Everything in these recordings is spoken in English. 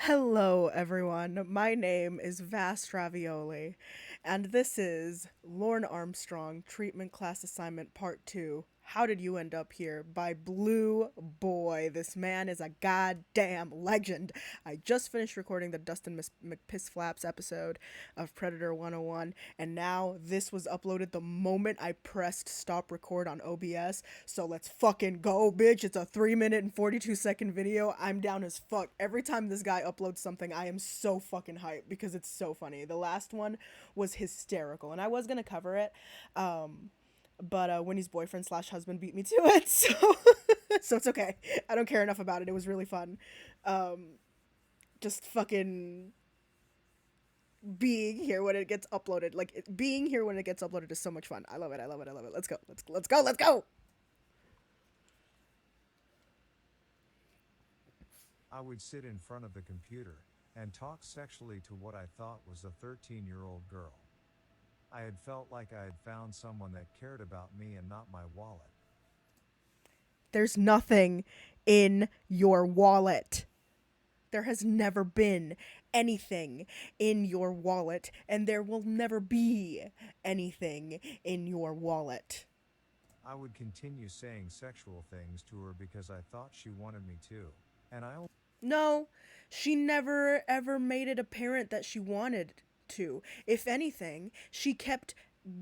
Hello, everyone. My name is Vast Ravioli, and this is Lorne Armstrong Treatment Class Assignment Part 2. How did you end up here? By Blue Boy. This man is a goddamn legend. I just finished recording the Dustin McPissflaps episode of Predator 101, and now this was uploaded the moment I pressed stop record on OBS. So let's fucking go, bitch. It's a 3 minute and 42-second video. I'm down as fuck. Every time this guy uploads something, I am so fucking hyped because it's so funny. The last one was hysterical, and I was gonna cover it. But Winnie's boyfriend slash husband beat me to it, so so it's okay. I don't care enough about it. It was really fun. Just fucking being here when it gets uploaded. Being here when it gets uploaded is so much fun. I love it. I love it. I love it. Let's go. Let's go. Let's go. I would sit in front of the computer and talk sexually to what I thought was a 13-year-old girl. I had felt like I had found someone that cared about me and not my wallet. There's nothing in your wallet. There has never been anything in your wallet, and there will never be anything in your wallet. I would continue saying sexual things to her because I thought she wanted me to, and No, she never ever made it apparent that she wanted to. If anything, she kept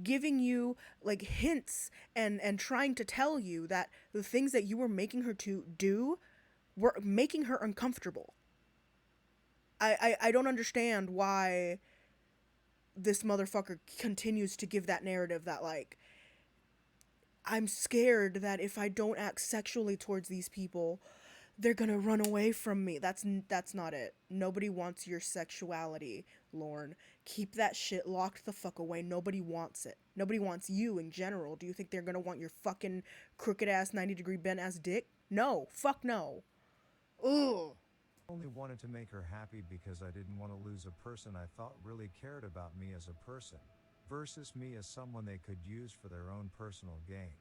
giving you like hints and trying to tell you that the things that you were making her to do were making her uncomfortable. I don't understand why this motherfucker continues to give that narrative that like I'm scared that if I don't act sexually towards these people, they're gonna run away from me. That's not it. Nobody wants your sexuality, Lorne. Keep that shit locked the fuck away. Nobody wants it. Nobody wants you in general. Do you think they're gonna want your fucking crooked ass 90-degree bent ass dick? No. Fuck no. Ugh. only wanted to make her happy because I didn't want to lose a person I thought really cared about me as a person, versus me as someone they could use for their own personal gain.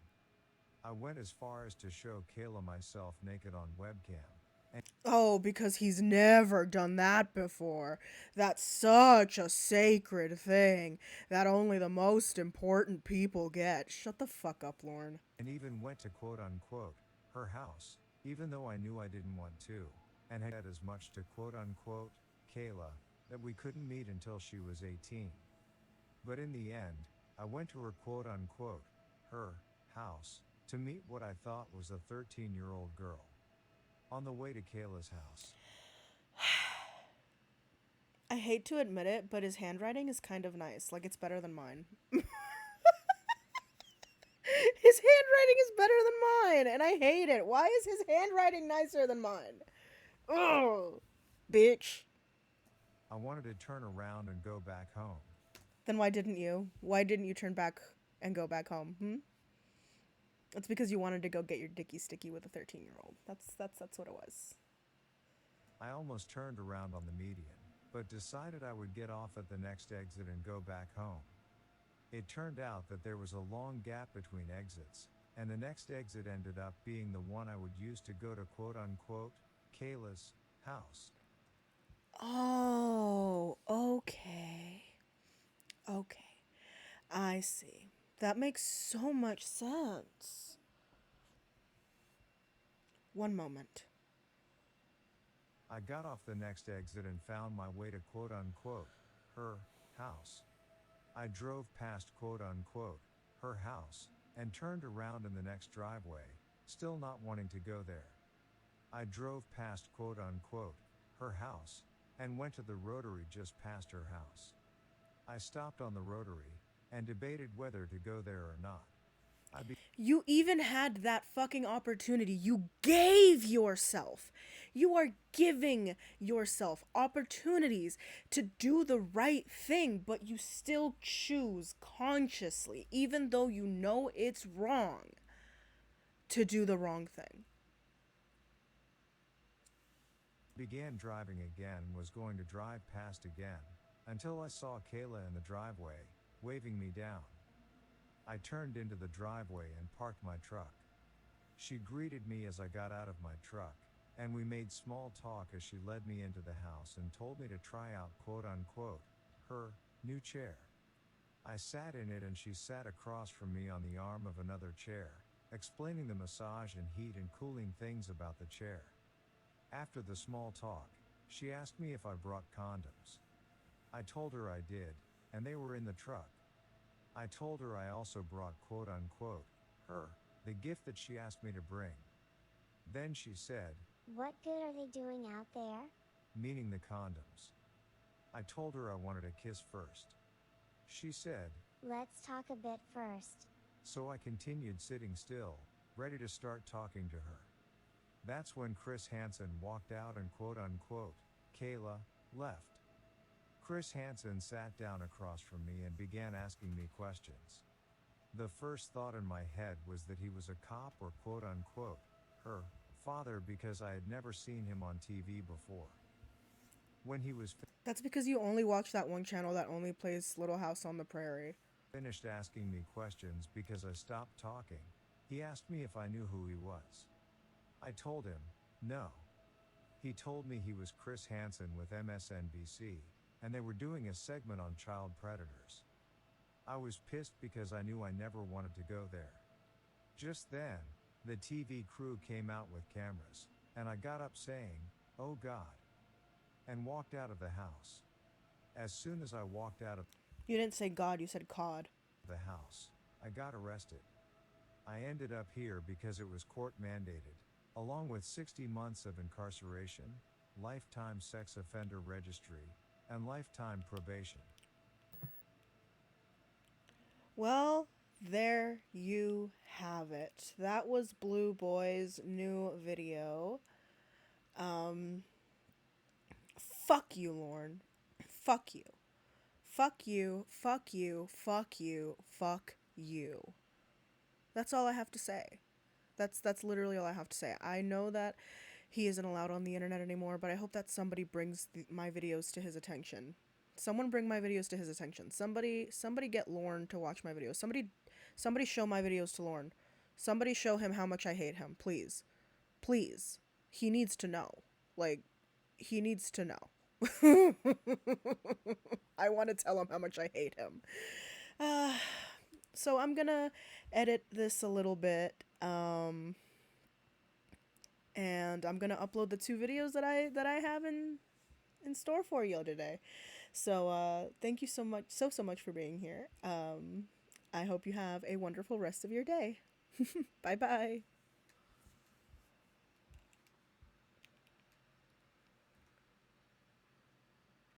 I went as far as to show Kayla myself naked on webcam. Oh, because he's never done that before. That's such a sacred thing that only the most important people get. Shut the fuck up, Lorne. And even went to quote unquote her house, even though I knew I didn't want to, and had said as much to quote unquote Kayla that we couldn't meet until she was 18. But in the end, I went to her quote unquote her house to meet what I thought was a 13-year-old girl. On the way to Kayla's house, I hate to admit it, but his handwriting is kind of nice. Like, it's better than mine. His handwriting is better than mine, and I hate it. Why is his handwriting nicer than mine? Ugh. Bitch. I wanted to turn around and go back home. Then why didn't you? Why didn't you turn back and go back home? It's because you wanted to go get your dicky sticky with a 13-year-old. That's what it was. I almost turned around on the median, but decided I would get off at the next exit and go back home. It turned out that there was a long gap between exits, and the next exit ended up being the one I would use to go to quote unquote Kayla's house. Oh, okay. Okay. I see. That makes so much sense. One moment. I got off the next exit and found my way to quote unquote her house. I drove past quote unquote her house and turned around in the next driveway, still not wanting to go there. I drove past quote unquote her house and went to the rotary just past her house. I stopped on the rotary and debated whether to go there or not. You even had that fucking opportunity. You gave yourself. You are giving yourself opportunities to do the right thing, but you still choose consciously, even though you know it's wrong, to do the wrong thing. Began driving again and was going to drive past again, until I saw Kayla in the driveway, waving me down. I turned into the driveway and parked my truck. She greeted me as I got out of my truck, and we made small talk as she led me into the house and told me to try out quote unquote her new chair. I sat in it and she sat across from me on the arm of another chair, explaining the massage and heat and cooling things about the chair. After the small talk, she asked me if I brought condoms. I told her I did, and they were in the truck. I told her I also brought quote unquote her, the gift that she asked me to bring. Then she said, What good are they doing out there? meaning the condoms. I told her I wanted a kiss first. She said, Let's talk a bit first. so I continued sitting still, ready to start talking to her. That's when Chris Hansen walked out and quote unquote, Kayla, left. Chris Hansen sat down across from me and began asking me questions. The first thought in my head was that he was a cop or quote unquote, her father because I had never seen him on TV before. When he was That's because you only watch that one channel that only plays Little House on the Prairie. finished asking me questions because I stopped talking, he asked me if I knew who he was. I told him, no. He told me he was Chris Hansen with MSNBC, and they were doing a segment on child predators. I was pissed because I knew I never wanted to go there. Just then, the TV crew came out with cameras, and I got up saying, oh God, and walked out of the house. As soon as I walked out of You didn't say God, you said cod. the house, I got arrested. I ended up here because it was court mandated, along with 60 months of incarceration, lifetime sex offender registry, and lifetime probation. Well, there you have it. That was Blue Boy's new video. Fuck you, Lorne. Fuck you. Fuck you. Fuck you. Fuck you. Fuck you. That's all I have to say. That's literally all I have to say. I know that he isn't allowed on the internet anymore, but I hope that somebody brings my videos to his attention. Someone bring my videos to his attention. Somebody get Lorne to watch my videos. Somebody show my videos to Lorne. Somebody show him how much I hate him, please. Please. He needs to know. Like, he needs to know. I want to tell him how much I hate him. So I'm gonna edit this a little bit, and I'm gonna upload the two videos that I have in store for you today. So thank you so much for being here. I hope you have a wonderful rest of your day. Bye bye.